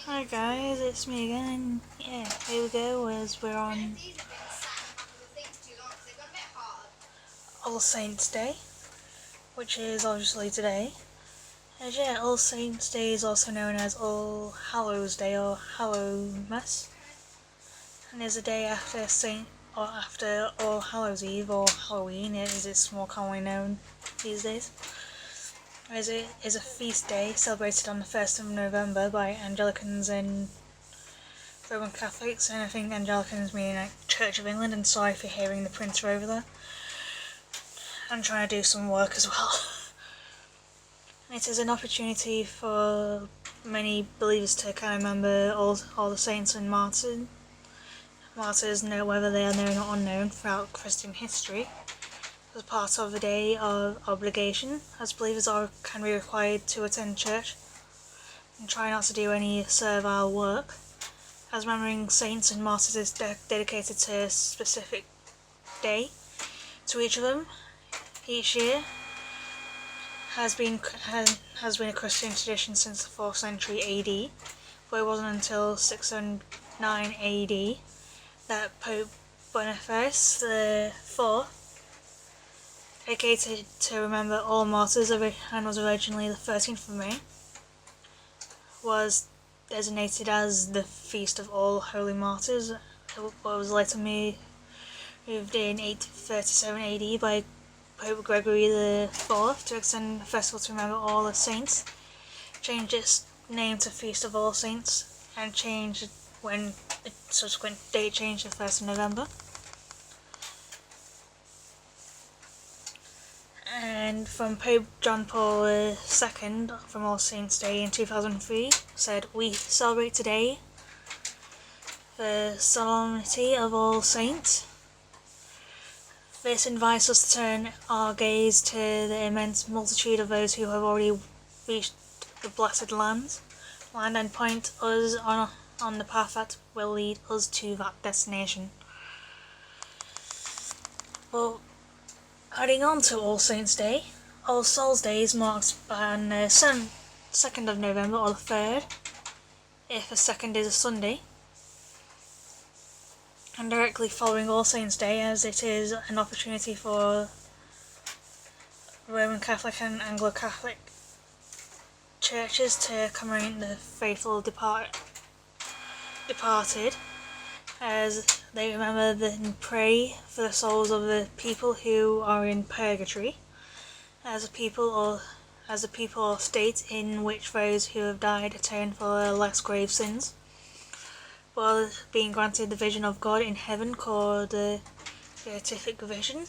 Hi guys, it's me again. Yeah, here we go as we're on All Saints Day, which is obviously today. And yeah, All Saints Day is also known as All Hallows Day or Hallowmas, and is a day after after All Hallows Eve or Halloween, as it's more commonly known these days. As it is a feast day celebrated on the 1st of November by Anglicans and Roman Catholics, and I think Anglicans mean like Church of England, and sorry for hearing the printer over there. I'm trying to do some work as well. It is an opportunity for many believers to kind of remember all the saints and martyrs, whether they are known or unknown, throughout Christian history. As part of a day of obligation, as believers can be required to attend church and try not to do any servile work, as remembering saints and martyrs is dedicated to a specific day to each of them each year. Has been a Christian tradition since the 4th century AD, but it wasn't until 609 AD that Pope Boniface IV dedicated to remember all martyrs, and was originally the 13th of May, was designated as the Feast of All Holy Martyrs. It was later moved in 837 AD by Pope Gregory IV to extend the festival to remember all the saints, changed its name to Feast of All Saints, and changed when the subsequent date changed to 1st of November. And from Pope John Paul II from All Saints Day in 2003 said, "We celebrate today the solemnity of all saints. This invites us to turn our gaze to the immense multitude of those who have already reached the blessed land and point us on the path that will lead us to that destination." Well, adding on to All Saints Day, All Souls Day is marked on the 2nd of November or the 3rd, if the 2nd is a Sunday, and directly following All Saints Day, as it is an opportunity for Roman Catholic and Anglo-Catholic churches to commemorate the faithful departed, as they remember and pray for the souls of the people who are in purgatory, as a people or state in which those who have died atone for less grave sins, while being granted the vision of God in heaven called the beatific vision.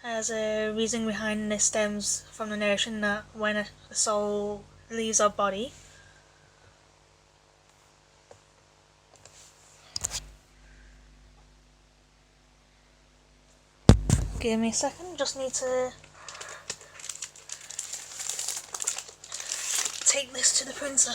As a reason behind this stems from the notion that when a soul leaves our body, give me a second, just need to take this to the printer.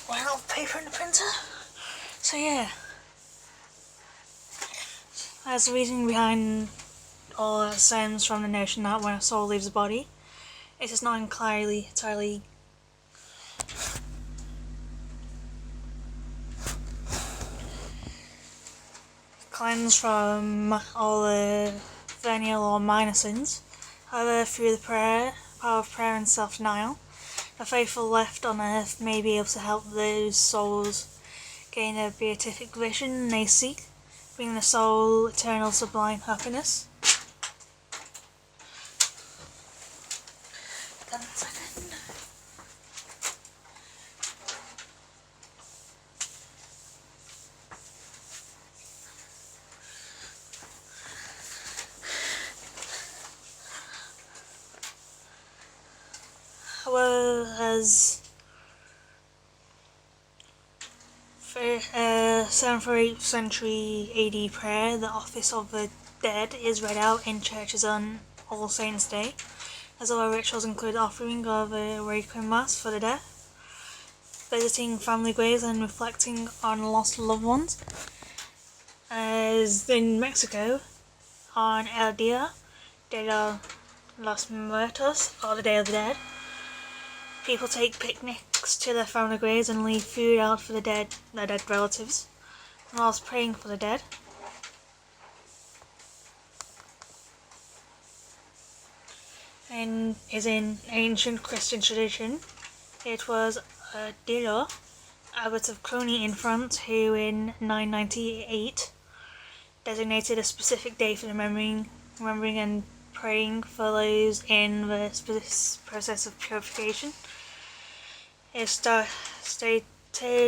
Ran out of paper in the printer. So yeah, as the reason behind all that stems from the notion that when a soul leaves the body, it is not entirely cleansed from all the venial or minor sins. However, through the power of prayer and self-denial, the faithful left on earth may be able to help those souls gain a beatific vision they seek, bringing the soul eternal sublime happiness. However, as 7th or 8th century AD prayer, the office of the dead is read out in churches on All Saints' Day, as other rituals include offering of a requiem mass for the dead, visiting family graves and reflecting on lost loved ones. As in Mexico, on El Dia de los Muertos, or the Day of the Dead, people take picnics to their family graves and leave food out for their dead relatives, whilst praying for the dead. And is in ancient Christian tradition, it was Dilo, abbot of Cluny in France, who in 998 designated a specific day for remembering and praying for those in the process of purification. It stated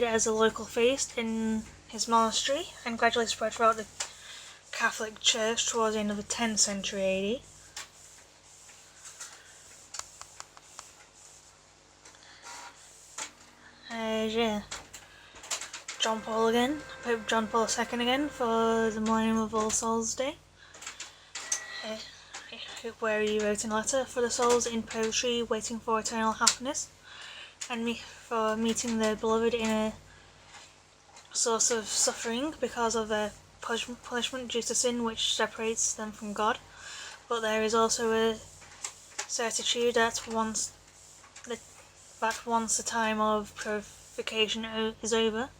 as a local feast in his monastery and gradually spread throughout the Catholic Church towards the end of the 10th century AD. Yeah. Pope John Paul II again, for the Millennium of All Souls Day, where he wrote in a letter, for the souls in purgatory waiting for eternal happiness, and for meeting their beloved in a source of suffering because of their punishment due to sin which separates them from God. But there is also a certitude that once the time of purification is over,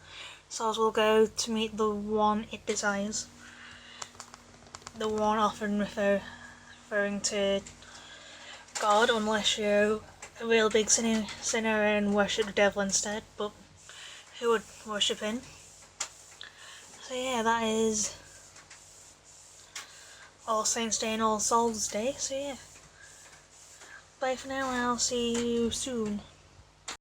souls will go to meet the one it desires. The one often referring to God, unless you're a real big sinner and worship the devil instead, but who would worship him? So yeah, that is All Saints' Day and All Souls' Day, so yeah. Bye for now, and I'll see you soon.